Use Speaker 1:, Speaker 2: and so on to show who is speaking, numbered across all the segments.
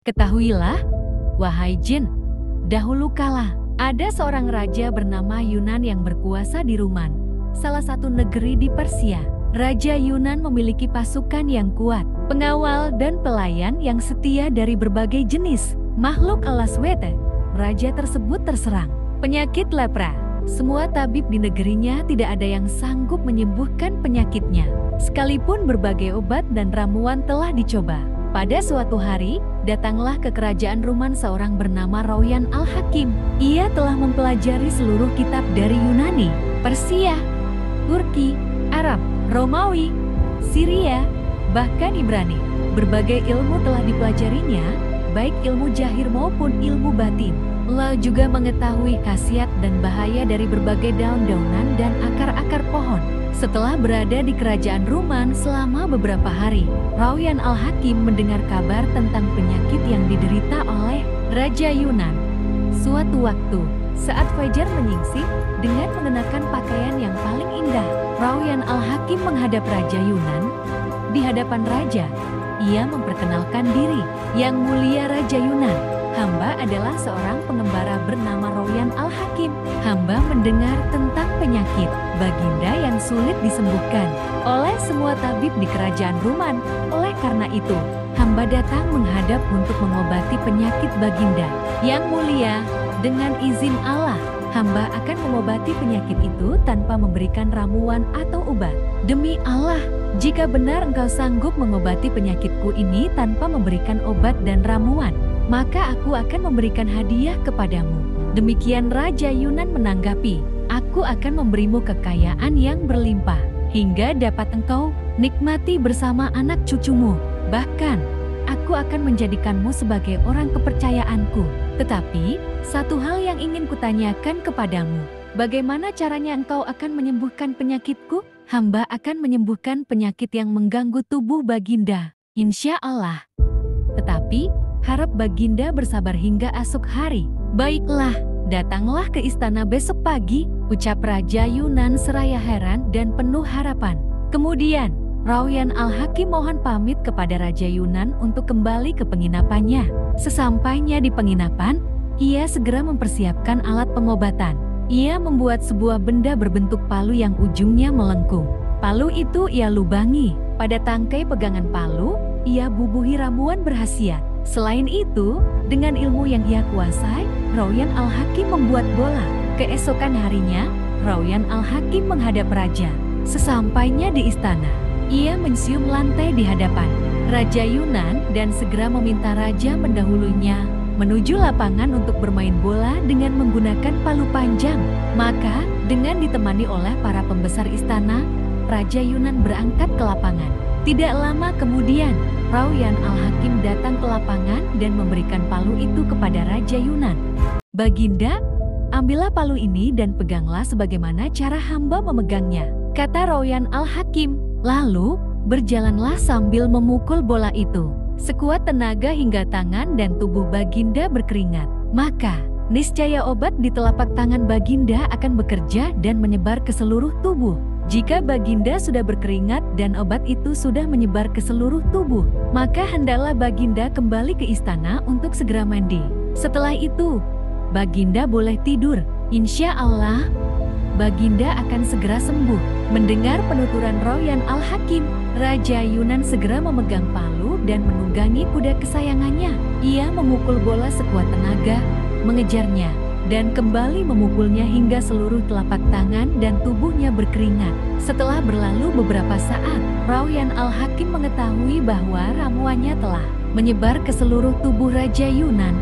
Speaker 1: Ketahuilah, wahai jin, dahulu kala ada seorang raja bernama Yunan yang berkuasa di Ruman, salah satu negeri di Persia. Raja Yunan memiliki pasukan yang kuat, pengawal dan pelayan yang setia dari berbagai jenis makhluk alas wete. Raja tersebut terserang penyakit lepra. Semua tabib di negerinya tidak ada yang sanggup menyembuhkan penyakitnya. Sekalipun berbagai obat dan ramuan telah dicoba. Pada suatu hari, datanglah ke kerajaan Ruman seorang bernama Rauyan Al-Hakim. Ia telah mempelajari seluruh kitab dari Yunani, Persia, Turki, Arab, Romawi, Syria, bahkan Ibrani. Berbagai ilmu telah dipelajarinya, baik ilmu jahir maupun ilmu batin. Lalu juga mengetahui khasiat dan bahaya dari berbagai daun-daunan dan akar-akar pohon. Setelah berada di kerajaan Ruman selama beberapa hari, Rauyan Al-Hakim mendengar kabar tentang penyakit yang diderita oleh Raja Yunan. Suatu waktu, saat Fajar menyingsing dengan mengenakan pakaian yang paling indah, Rauyan Al-Hakim menghadap Raja Yunan. Di hadapan Raja, ia memperkenalkan diri. Yang mulia Raja Yunan, hamba adalah seorang pengembara bernama Rauyan Al-Hakim. Hamba mendengar tentang penyakit Baginda yang sulit disembuhkan oleh semua tabib di kerajaan Ruman. Oleh karena itu, hamba datang menghadap untuk mengobati penyakit Baginda. Yang mulia, dengan izin Allah, hamba akan mengobati penyakit itu tanpa memberikan ramuan atau obat. Demi Allah, jika benar engkau sanggup mengobati penyakitku ini tanpa memberikan obat dan ramuan, maka aku akan memberikan hadiah kepadamu. Demikian Raja Yunan menanggapi, aku akan memberimu kekayaan yang berlimpah, hingga dapat engkau nikmati bersama anak cucumu. Bahkan, aku akan menjadikanmu sebagai orang kepercayaanku. Tetapi, satu hal yang ingin kutanyakan kepadamu, bagaimana caranya engkau akan menyembuhkan penyakitku? Hamba akan menyembuhkan penyakit yang mengganggu tubuh Baginda, insya Allah. Tetapi, harap Baginda bersabar hingga esok hari. Baiklah, datanglah ke istana besok pagi, ucap Raja Yunan seraya heran dan penuh harapan. Kemudian, Rauyan Al-Hakim mohon pamit kepada Raja Yunan untuk kembali ke penginapannya. Sesampainya di penginapan, ia segera mempersiapkan alat pengobatan. Ia membuat sebuah benda berbentuk palu yang ujungnya melengkung. Palu itu ia lubangi. Pada tangkai pegangan palu, ia bubuhi ramuan berkhasiat. Selain itu, dengan ilmu yang ia kuasai, Rauyan Al-Hakim membuat bola. Keesokan harinya, Rauyan Al-Hakim menghadap Raja. Sesampainya di istana, ia mencium lantai di hadapan Raja Yunan dan segera meminta Raja mendahulunya menuju lapangan untuk bermain bola dengan menggunakan palu panjang. Maka, dengan ditemani oleh para pembesar istana, Raja Yunan berangkat ke lapangan. Tidak lama kemudian, Rauyan Al-Hakim datang ke lapangan dan memberikan palu itu kepada Raja Yunan. Baginda, ambillah palu ini dan peganglah sebagaimana cara hamba memegangnya, kata Rauyan Al-Hakim. Lalu, berjalanlah sambil memukul bola itu sekuat tenaga hingga tangan dan tubuh Baginda berkeringat. Maka, niscaya obat di telapak tangan Baginda akan bekerja dan menyebar ke seluruh tubuh. Jika Baginda sudah berkeringat dan obat itu sudah menyebar ke seluruh tubuh, maka hendaklah Baginda kembali ke istana untuk segera mandi. Setelah itu, Baginda boleh tidur. Insya Allah, Baginda akan segera sembuh. Mendengar penuturan Rauyan Al-Hakim, Raja Yunan segera memegang palu dan menunggangi kuda kesayangannya. Ia memukul bola sekuat tenaga, mengejarnya, dan kembali memukulnya hingga seluruh telapak tangan dan tubuhnya berkeringat. Setelah berlalu beberapa saat, Rauyan Al-Hakim mengetahui bahwa ramuannya telah menyebar ke seluruh tubuh Raja Yunan.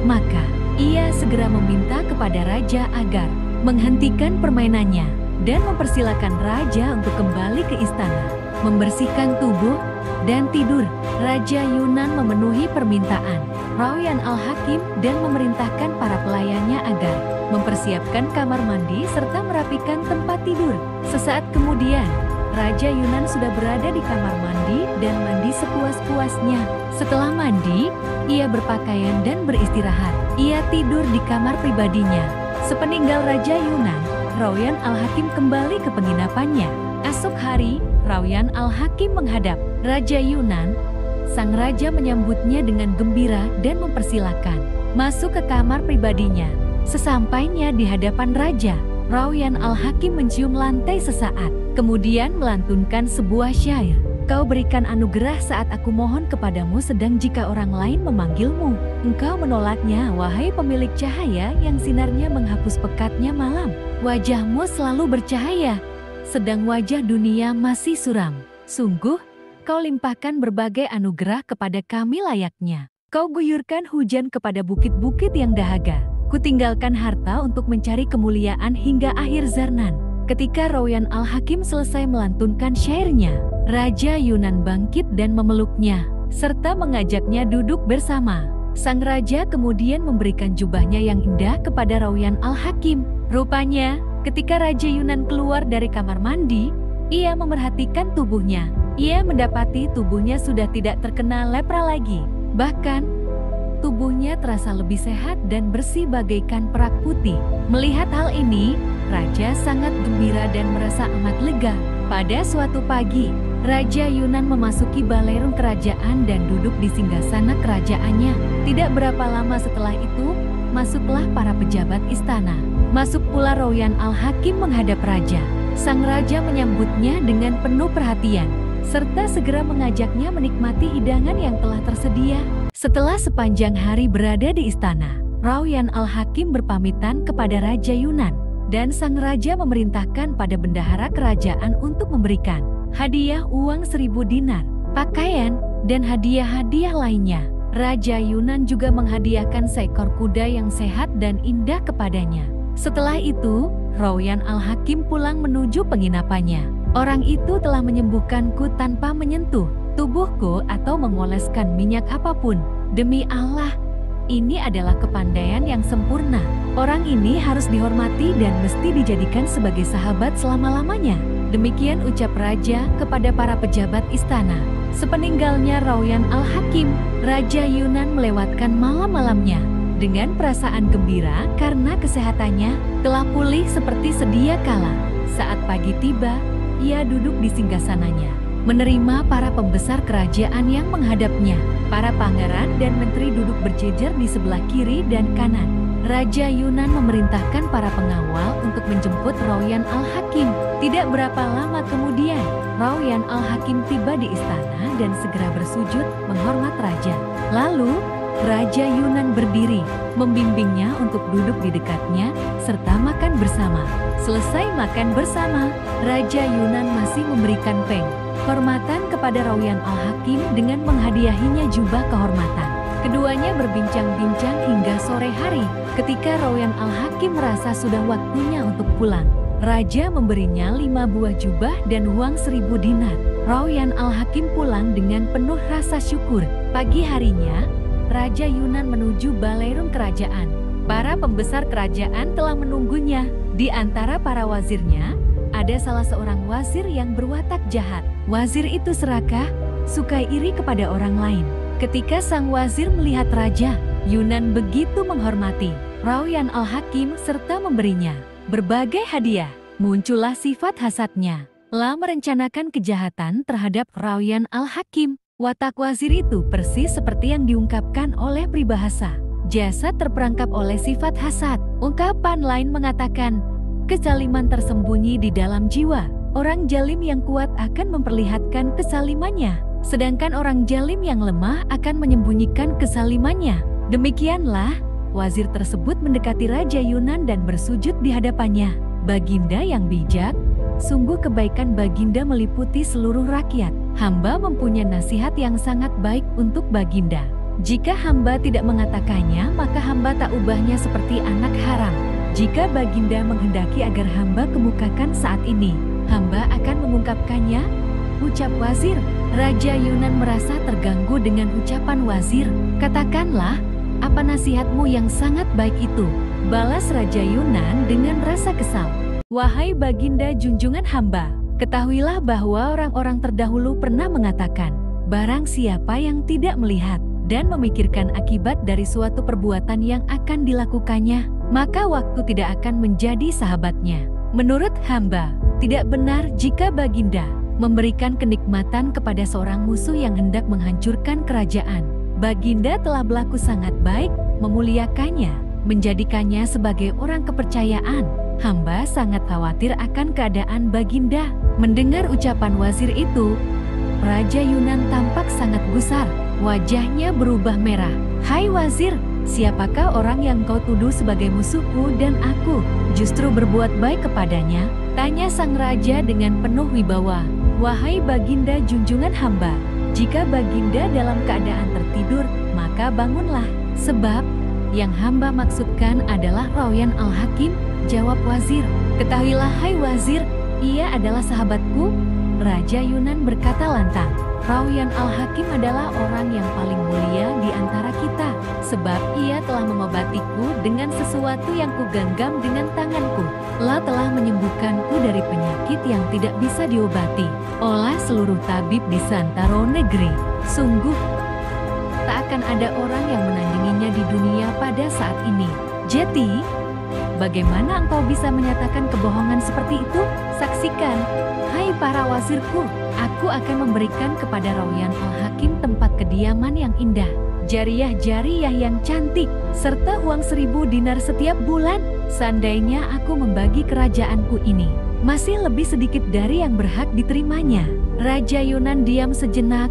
Speaker 1: Maka, ia segera meminta kepada Raja agar menghentikan permainannya dan mempersilakan Raja untuk kembali ke istana, membersihkan tubuh, dan tidur. Raja Yunan memenuhi permintaan Rauyan Al-Hakim dan memerintahkan para pelayannya agar mempersiapkan kamar mandi serta merapikan tempat tidur. Sesaat kemudian, Raja Yunan sudah berada di kamar mandi dan mandi sepuas-puasnya. Setelah mandi, ia berpakaian dan beristirahat. Ia tidur di kamar pribadinya. Sepeninggal Raja Yunan, Rauyan Al-Hakim kembali ke penginapannya. Esok hari, Rauyan Al-Hakim menghadap Raja Yunan. Sang raja menyambutnya dengan gembira dan mempersilakan masuk ke kamar pribadinya. Sesampainya di hadapan raja, Rauyan Al-Hakim mencium lantai sesaat, kemudian melantunkan sebuah syair. Kau berikan anugerah saat aku mohon kepadamu, sedang jika orang lain memanggilmu, engkau menolaknya, wahai pemilik cahaya yang sinarnya menghapus pekatnya malam. Wajahmu selalu bercahaya, sedang wajah dunia masih suram. Sungguh, kau limpahkan berbagai anugerah kepada kami layaknya. Kau guyurkan hujan kepada bukit-bukit yang dahaga. Kutinggalkan harta untuk mencari kemuliaan hingga akhir zaman. Ketika Rauyan Al-Hakim selesai melantunkan syairnya, Raja Yunan bangkit dan memeluknya, serta mengajaknya duduk bersama. Sang raja kemudian memberikan jubahnya yang indah kepada Rauyan Al-Hakim. Rupanya, ketika Raja Yunan keluar dari kamar mandi, ia memerhatikan tubuhnya. Ia mendapati tubuhnya sudah tidak terkena lepra lagi. Bahkan, tubuhnya terasa lebih sehat dan bersih bagaikan perak putih. Melihat hal ini, raja sangat gembira dan merasa amat lega. Pada suatu pagi, Raja Yunan memasuki baleron kerajaan dan duduk di singgasana kerajaannya. Tidak berapa lama setelah itu, masuklah para pejabat istana. Masuk pula Rauyan Al-Hakim menghadap raja. Sang raja menyambutnya dengan penuh perhatian, serta segera mengajaknya menikmati hidangan yang telah tersedia. Setelah sepanjang hari berada di istana, Rauyan Al-Hakim berpamitan kepada Raja Yunan, dan sang raja memerintahkan pada bendahara kerajaan untuk memberikan hadiah uang 1000 dinar, pakaian, dan hadiah-hadiah lainnya. Raja Yunan juga menghadiahkan seekor kuda yang sehat dan indah kepadanya. Setelah itu, Rauyan Al-Hakim pulang menuju penginapannya. Orang itu telah menyembuhkanku tanpa menyentuh tubuhku atau mengoleskan minyak apapun. Demi Allah, ini adalah kepandaian yang sempurna. Orang ini harus dihormati dan mesti dijadikan sebagai sahabat selama-lamanya. Demikian ucap raja kepada para pejabat istana. Sepeninggalnya Rauyan Al-Hakim, Raja Yunan melewatkan malam-malamnya dengan perasaan gembira karena kesehatannya telah pulih seperti sedia kala. Saat pagi tiba, ia duduk di singgasananya, menerima para pembesar kerajaan yang menghadapnya. Para pangeran dan menteri duduk berjejer di sebelah kiri dan kanan. Raja Yunan memerintahkan para pengawal untuk menjemput Rauyan Al-Hakim. Tidak berapa lama kemudian, Rauyan Al-Hakim tiba di istana dan segera bersujud menghormat raja. Lalu, Raja Yunan berdiri, membimbingnya untuk duduk di dekatnya, serta makan bersama. Selesai makan bersama, Raja Yunan masih memberikan penghormatan kepada Rauyan Al-Hakim dengan menghadiahinya jubah kehormatan. Keduanya berbincang-bincang hingga sore hari. Ketika Rauyan Al-Hakim merasa sudah waktunya untuk pulang, raja memberinya 5 buah jubah dan uang 1000 dinar. Rauyan Al-Hakim pulang dengan penuh rasa syukur. Pagi harinya, Raja Yunan menuju baleron kerajaan. Para pembesar kerajaan telah menunggunya. Di antara para wazirnya, ada salah seorang wazir yang berwatak jahat. Wazir itu serakah, suka iri kepada orang lain. Ketika sang wazir melihat Raja Yunan begitu menghormati Rauyan Al-Hakim serta memberinya berbagai hadiah, muncullah sifat hasadnya. Telah merencanakan kejahatan terhadap Rauyan Al-Hakim. Watak wazir itu persis seperti yang diungkapkan oleh peribahasa. Jasad terperangkap oleh sifat hasad. Ungkapan lain mengatakan, kezaliman tersembunyi di dalam jiwa. Orang jalim yang kuat akan memperlihatkan kezalimannya, sedangkan orang jalim yang lemah akan menyembunyikan kezalimannya. Demikianlah, wazir tersebut mendekati Raja Yunan dan bersujud di hadapannya. Baginda yang bijak, sungguh kebaikan Baginda meliputi seluruh rakyat. Hamba mempunyai nasihat yang sangat baik untuk Baginda. Jika hamba tidak mengatakannya, maka hamba tak ubahnya seperti anak haram. Jika Baginda menghendaki agar hamba kemukakan saat ini, hamba akan mengungkapkannya, ucap wazir. Raja Yunan merasa terganggu dengan ucapan wazir. Katakanlah, apa nasihatmu yang sangat baik itu? Balas Raja Yunan dengan rasa kesal. Wahai Baginda junjungan hamba, ketahuilah bahwa orang-orang terdahulu pernah mengatakan, barang siapa yang tidak melihat dan memikirkan akibat dari suatu perbuatan yang akan dilakukannya, maka waktu tidak akan menjadi sahabatnya. Menurut hamba, tidak benar jika Baginda memberikan kenikmatan kepada seorang musuh yang hendak menghancurkan kerajaan. Baginda telah berlaku sangat baik, memuliakannya, menjadikannya sebagai orang kepercayaan. Hamba sangat khawatir akan keadaan Baginda. Mendengar ucapan wazir itu, Raja Yunan tampak sangat gusar, wajahnya berubah merah. "Hai wazir, siapakah orang yang kau tuduh sebagai musuhku dan aku justru berbuat baik kepadanya?" tanya sang raja dengan penuh wibawa. "Wahai Baginda junjungan hamba, jika Baginda dalam keadaan tertidur, maka bangunlah. Sebab yang hamba maksudkan adalah Rauyan Al-Hakim," jawab wazir. "Ketahuilah hai wazir, ia adalah sahabatku." Raja Yunan berkata lantang, "Rauyan Al-Hakim adalah orang yang paling mulia di antara kita, sebab ia telah mengobatiku dengan sesuatu yang kugenggam dengan tanganku. Allah telah menyembuhkanku dari penyakit yang tidak bisa diobati oleh seluruh tabib di Santaro negeri. Sungguh, tak akan ada orang yang menandinginya di dunia pada saat ini. Jeti, bagaimana engkau bisa menyatakan kebohongan seperti itu? Saksikan, hai para wazirku, aku akan memberikan kepada Rauyan Al-Hakim tempat kediaman yang indah, jariyah-jariyah yang cantik, serta uang 1000 dinar setiap bulan. Seandainya aku membagi kerajaanku ini, masih lebih sedikit dari yang berhak diterimanya." Raja Yunan diam sejenak,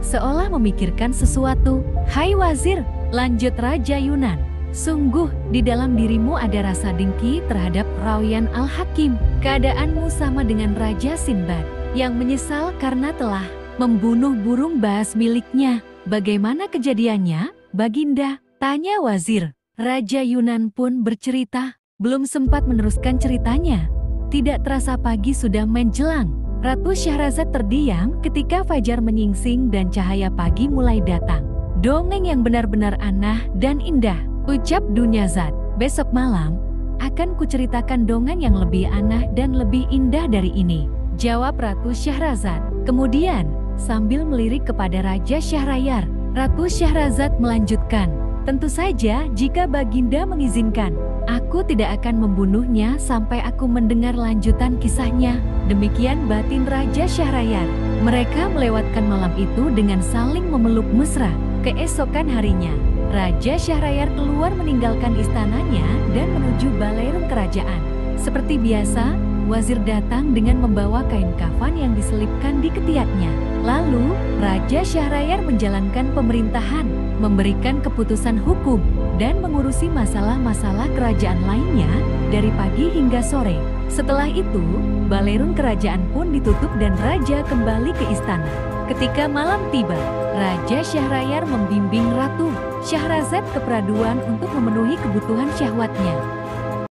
Speaker 1: seolah memikirkan sesuatu. "Hai wazir," lanjut Raja Yunan, "sungguh di dalam dirimu ada rasa dengki terhadap Rauyan Al-Hakim. Keadaanmu sama dengan Raja Sinbad yang menyesal karena telah membunuh burung baas miliknya. Bagaimana kejadiannya, Baginda?" tanya wazir. Raja Yunan pun bercerita. Belum sempat meneruskan ceritanya, tidak terasa pagi sudah menjelang. Ratu Syahrazad terdiam ketika fajar menyingsing dan cahaya pagi mulai datang. "Dongeng yang benar-benar aneh dan indah," ucap Dunyazad. "Besok malam akan kuceritakan dongeng yang lebih aneh dan lebih indah dari ini," jawab Ratu Syahrazad. Kemudian, sambil melirik kepada Raja Syahrayar, Ratu Syahrazad melanjutkan, "Tentu saja jika Baginda mengizinkan, aku tidak akan membunuhnya sampai aku mendengar lanjutan kisahnya." Demikian batin Raja Syahrayar. Mereka melewatkan malam itu dengan saling memeluk mesra. Keesokan harinya, Raja Syahrayar keluar meninggalkan istananya dan menuju balairung kerajaan. Seperti biasa, wazir datang dengan membawa kain kafan yang diselipkan di ketiaknya. Lalu, Raja Syahrayar menjalankan pemerintahan, memberikan keputusan hukum, dan mengurusi masalah-masalah kerajaan lainnya dari pagi hingga sore. Setelah itu, balairung kerajaan pun ditutup dan raja kembali ke istana. Ketika malam tiba, Raja Syahrayar membimbing Ratu Syahrazad ke peraduan untuk memenuhi kebutuhan syahwatnya.